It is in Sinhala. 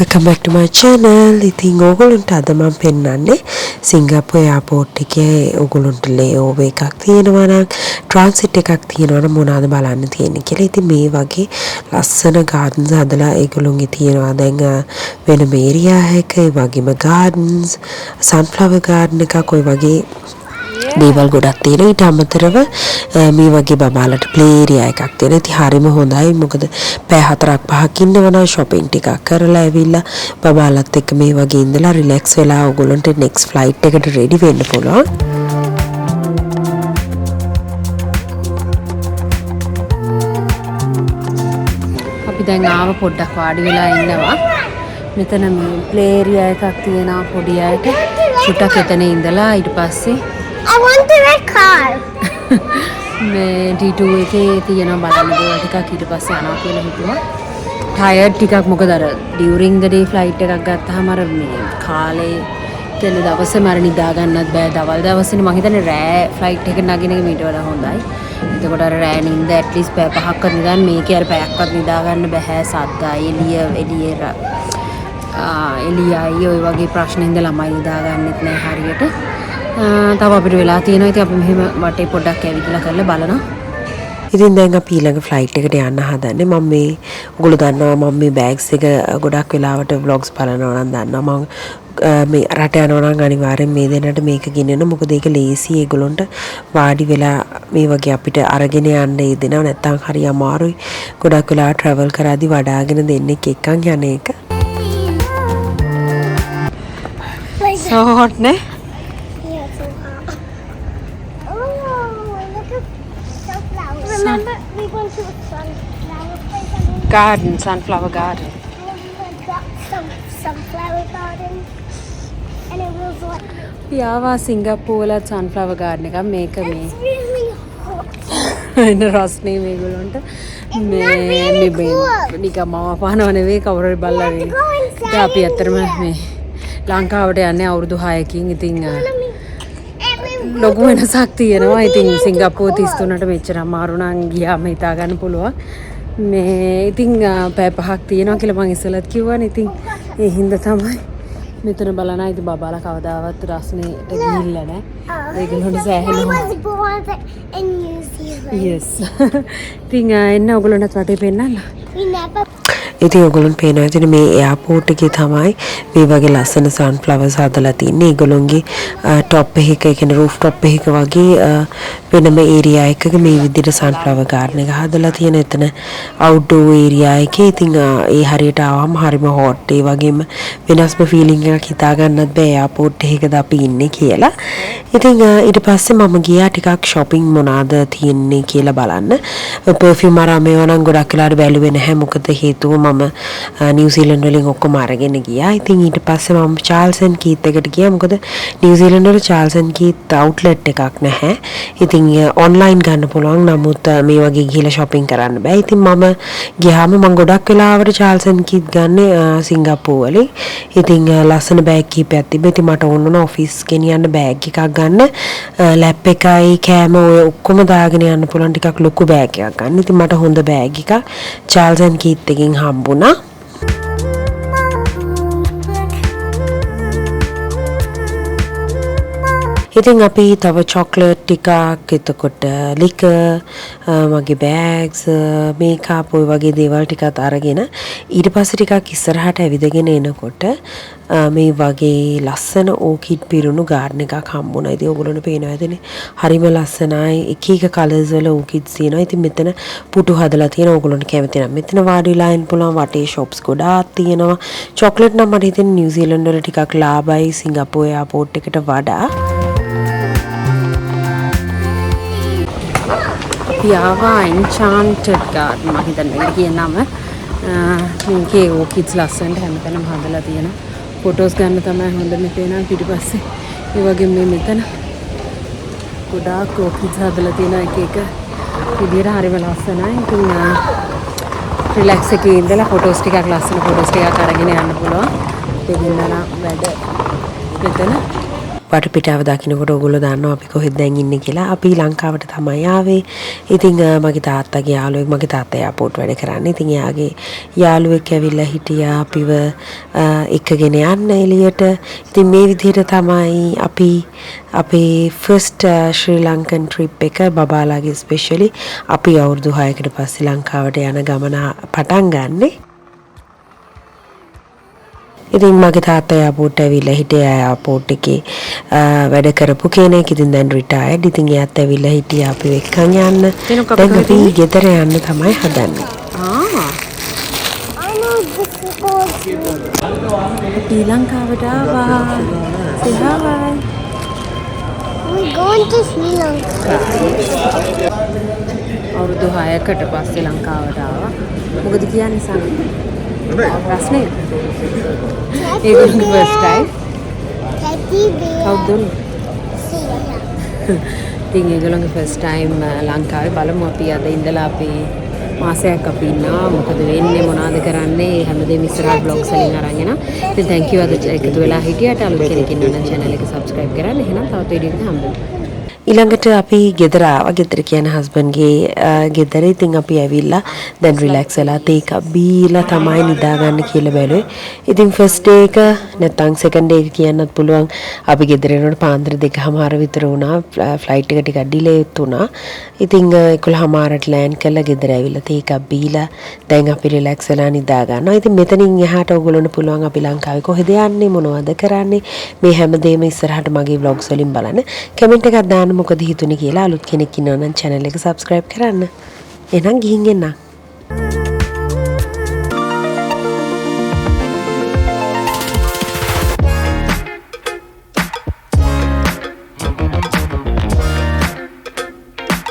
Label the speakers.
Speaker 1: Welcome back to my channel. ඉතින් ඕගොල්ලන්ට අද මම පෙන්නන්නේ සිංගප්පූර් එයාපෝට් එකේ ඕගොල්ලන්ට ලේओवर එකක් තියෙනවා නම් ට්‍රාන්සිට් එකක් තියෙනවා නම් මොනවාද බලන්න තියෙන්නේ කියලා. ඉතින් මේ වගේ ලස්සන ගාඩන්ස් හදලා ඒගොල්ලෝගේ තියෙනවා දැන් වෙනම ඒරියා එකක ඒ වගේම ගාඩන්ස් සන්ෆ්ලවර් ගාඩන් එකක් ඔය වගේ දේවල් ගොඩක් තියෙනවා. ඊට අමතරව මේ වගේ බබාලට ප්ලේ ඒරියා එකක් තියෙනවා. ඉතින් හරිම හොඳයි. මොකද පැය 4-5ක් ඉන්නවනම් shopping ටිකක් කරලා ඇවිල්ලා බබාලත් එක්ක මේ වගේ ඉඳලා රිලැක්ස් වෙලා ඕගොල්ලන්ට next flight එකට ready වෙන්න පුළුවන්.
Speaker 2: අපි දැන් ආව පොඩ්ඩක් වාඩි වෙලා ඉන්නවා. මෙතන මේ ප්ලේ ඒරියා එකක් තියෙනවා පොඩි අයට. චුට්ටක් එතන ඉඳලා ඊට පස්සේ
Speaker 3: I want the red car.
Speaker 2: මේ D2 එකේ තියෙන බලන්න දේවල් ටිකක් ඊට පස්සේ යනවා කියලා හිතුවා. ටයර්ඩ් ටිකක් මොකද අර during the day flight එකක් ගත්තාම අර මේ කාලේ කියන දවසේම අර නිදා ගන්නත් බෑ. දවල් දවසේනේ මම හිතන්නේ රෑ ෆ්ලයිට් එක නගින එක මීට වඩා හොඳයි. එතකොට අර රෑ නින්ද at least පැය 5ක්වත් නිදාන්න මේකේ අර පැයක්වත් නිදා ගන්න බෑ. සද්දයි එළියයි ඔය වගේ ප්‍රශ්න ඉඳලා ළමයි නිදා ගන්නෙත් නෑ හරියට. තව අපිට වෙලා තියෙනවා. ඉතින් අපි මෙහෙම වටේ පොඩ්ඩක් ඇවිදලා කරලා බලනවා.
Speaker 1: ඉතින් දැන් අපි ඊළඟ ෆ්ලයිට් එකට යන්න හදන්නේ. මම මේ ඔයගොල්ලෝ දන්නවා මම මේ බෑග්ස් එක ගොඩක් වෙලාවට vlogs බලනවා නම් දන්නවා මම මේ රට යනවා නම් අනිවාර්යෙන් මේ දෙන්නට මේක ගෙනියන්න. මොකද ඒක ලේසි ඒගොල්ලන්ට වාඩි වෙලා මේ වගේ අපිට අරගෙන යන්න දෙනවා. නැත්තම් හරි අමාරුයි. ගොඩක් වෙලා travel කරාදී වඩාගෙන දෙන්නෙක් එක්කන් යන එක.
Speaker 2: So hot නේ?
Speaker 3: Remember, we went to a sunflower place.
Speaker 2: Garden, sunflower garden.
Speaker 3: Sunflower garden. And it was like,
Speaker 2: යාවා Singapore වල sunflower garden එක මේක මේ
Speaker 3: it's really hot.
Speaker 2: එන රස්නේ මේගොල්ලන්ට මේ නිකම්ම පහනව නෙවෙයි කවුරු හරි බලලා වෙන්නේ. ඉතින් අපි ඇත්තටම මේ ලංකාවට යන්නේ අවුරුදු 6කින්. ඉතින් ලොකු වෙනසක් තියෙනවා. ඉතින් සිංගප්පූර් 33ට මෙච්චර අමාරු නම් ගියාම හිතා ගන්න පුළුවන්. මේ ඉතින් පැය 5ක් තියෙනවා කියලා මම ඉස්සෙල්ලත් කිව්වනේ. ඉතින් ඒ හින්දා තමයි මෙතන බලනවා. ඉතින් බබාලා කවදාවත් රස්නේට ගිහිල්ලා නැහැ. ඒගොල්ලොන්ට
Speaker 3: I
Speaker 2: සෑහෙනවා.
Speaker 3: was born in New Zealand.
Speaker 2: Yes. ඉතින් එන්න ඔයගොල්ලන්ට වටේ පෙන්නන්න.
Speaker 3: We never.
Speaker 1: ඉතින් ඔයගොල්ලන් පේනවා ඉතින් මේ එයාපෝට් එකේ තමයි මේ වගේ ලස්සන සන්ෆ්ලවර්ස් හදලා තින්නේ. ඒගොල්ලොන්ගේ টොප් එකක ඒ කියන්නේ රූෆ් টොප් එකක වගේ වෙනම ඒරියා එකක මේ විදිහට සන්ෆ්ලවර් ගාඩන් එක හදලා තියෙන. එතන අවුට්ඩෝර් ඒරියා එකේ ඉතින් ඒ හරියට ආවම හරිම හොට්. ඒ වගේම වෙනස්ම ෆීලිං එකක් හිතා ගන්නත් බෑ එයාපෝට් එකකද අපි ඉන්නේ කියලා. ඉතින් ඊට පස්සේ මම ගියා ටිකක් shopping මොනවාද තියෙන්නේ කියලා බලන්න. perfume අරන් මේවා නම් ගොඩක් වෙලාවට බැලුවේ නැහැ. මොකද හේතුව මම නිව්සීලන්ත වලින් ඔක්කොම අරගෙන ගියා. ඉතින් ඊට පස්සේ මම චාල්ස් ඇන් කීත් එකට ගියා. මොකද නිව්සීලන්ත වල චාල්ස් ඇන් කීත් අවුට්ලට් එකක් නැහැ. ඉතින් ඔන්ලයින් ගන්න පුළුවන්. නමුත් මේ වගේ ගිහලා shopping කරන්න බෑ. ඉතින් මම ගියාම මම ගොඩක් වෙලාවට චාල්ස් ඇන් කීත් ගන්නේ සිංගප්පූර් වලින්. ඉතින් ලස්සන බෑග් කීපයක් තිබ්බා. ඉතින් මට ඕන වුණා ඔෆිස් ගෙනියන්න බෑග් එකක් ගන්න. ලැප් එකයි කෑම ඔය ඔක්කොම දාගෙන යන්න පුළුවන් ටිකක් ලොකු බෑග් එකක් ගන්න. ඉතින් මට හොඳ බෑග් එකක් චාල්ස් ඇන් කීත් එකෙන් හම්බුණා. ඉතින් අපි තව චොක්ලට් ටිකක් එතකොට ලිකර් මගේ බෑග්ස් මේකප් ඔය වගේ දේවල් ටිකත් අරගෙන ඊට පස්සේ ටිකක් ඉස්සරහට ඇවිදගෙන එනකොට මේ වගේ ලස්සන ඕකිඩ් පිරුණු ගාඩන් එකක් හම්බුණා. ඉතින් ඔයගොල්ලන්ට පේනවා ඇතිනේ. හරිම ලස්සනයි. එක එක කලර්ස් වල ඕකිඩ්ස් තියෙනවා. ඉතින් මෙතන පුටු හදලා තියෙනවා. ඔයගොල්ලන්ට කැමති නම් මෙතන වාඩි වෙලා ඉන්න පුළුවන්. වටේ shops ගොඩාක් තියෙනවා. චොක්ලට් නම් මට හිතෙන්නේ නිව්සීලන්ත වල ටිකක් ලාභයි සිංගප්පූර් එයාපෝට් එකට වඩා.
Speaker 2: යාවා enchanted garden මම හිතන්නේ මේකට කියන නම. මේකේ ඕකිඩ්ස් ලස්සනට හැමතැනම හදලා තියෙනවා. ෆොටෝස් ගන්න තමයි හොඳම පේනවා. පිටිපස්සේ ඒ වගේ මේ මෙතන ගොඩාක් ඕකිඩ්ස් හදලා තියෙන එක විදියට හරිම ලස්සනයි. ඉතින් රිලැක්ස් එකේ ඉඳලා ෆොටෝස් ටිකක් ලස්සන ෆොටෝස් ටිකක් අරගෙන යන්න පුළුවන්. දෙන්නා වැඩ මෙතන
Speaker 1: වටපිටාව දකින්නකොට ඔයගොල්ලෝ දන්නවා අපි කොහෙද දැන් ඉන්නේ කියලා. අපි ලංකාවට තමයි ආවේ. ඉතින් මගේ තාත්තගේ යාළුවෙක් මගේ තාත්තා එයාපෝට් වැඩ කරන්නේ. ඉතින් එයාගේ යාළුවෙක් ඇවිල්ලා හිටියා අපිව එක්කගෙන යන්න එළියට. ඉතින් මේ විදිහට තමයි අපි අපේ ෆස්ට් ශ්‍රී ලංකන් ට්‍රිප් එක බබාලාගේ ස්පෙෂලි අපි අවුරුදු 6කට පස්සේ ලංකාවට යන ගමන පටන් ගන්නෙ. ඉතින් මගේ තාත්තා එයාපෝට් ඇවිල්ලා හිටියා එයාපෝට් එකේ වැඩ කරපු කෙනෙක්. ඉතින් දැන් රිටයර්ඩ්. ඉතින් එයාත් ඇවිල්ලා හිටියා අපි එක්කන් යන්න. දැන් අපි ගෙදර යන්න තමයි හදන්නේ.
Speaker 3: I know this is going
Speaker 2: ශ්‍රී ලංකාවට ආවා. Say hi.
Speaker 3: We're going to Sri Lanka.
Speaker 2: අවුරුදු 6කට පස්සේ ලංකාවට ආවා. මොකද කියන්නේ සම්? ප්‍රශ්නේ. ඒගොල්ලෝ ෆස්ට් ටයිම්.
Speaker 3: Teddy bear.
Speaker 2: කවුද දුන්නේ?
Speaker 3: See.
Speaker 2: ඉතින් ඒගොල්ලන්ගේ ෆස්ට් ටයිම් ලංකාවේ බලමු අපි අද ඉඳලා අපි මාසයක් අපි ඉන්නවා. මොකද වෙන්නේ මොනවද කරන්නේ හැමදේම ඉස්සරහට බ්ලොග්ස් වලින් අරන් එනවා. ඉතින් thank you අද එකතු වෙලා හිටියට අලුත් කෙනෙක් ඉන්නවා නම් channel එක subscribe කරන්න. එහෙනම් තවත් වීඩියෝ එකක් හම්බෙමු.
Speaker 1: ඊළඟට අපි ගෙදර ආවා. ගෙදර කියන හස්බන්ඩ්ගේ ගෙදර. ඉතින් අපි ඇවිල්ලා දැන් රිලැක්ස් වෙලා තේ එකක් බීලා තමයි නිදාගන්න කියලා බැලුවේ. ඉතින් ෆස්ට් ඩේ එක නැත්නම් සෙකන්ඩ් ඩේ එක කියන්නත් පුළුවන්. අපි ගෙදර එනකොට පාන්දර 2:00 විතර වුණා. ෆ්ලයිට් එක ටිකක් ඩිලේ වුණා. ඉතින් 11:00ට ලෑන්ඩ් කරලා ගෙදර ඇවිල්ලා තේ එකක් බීලා දැන් අපි රිලැක්ස් වෙලා නිදා ගන්නවා. ඉතින් මෙතනින් එහාට ඔයගොල්ලන්ට පුළුවන් අපි ලංකාවේ කොහෙද යන්නේ මොනවද කරන්නේ මේ හැමදේම ඉස්සරහට මගේ vlogs වලින් බලන්න. කමෙන්ට් එකක් දාන්න මොකද හිතුනේ කියලා. අලුත් කෙනෙක් ඉන්නවා නම් channel එක subscribe කරන්න. එහෙනම් ගිහින් එන්න.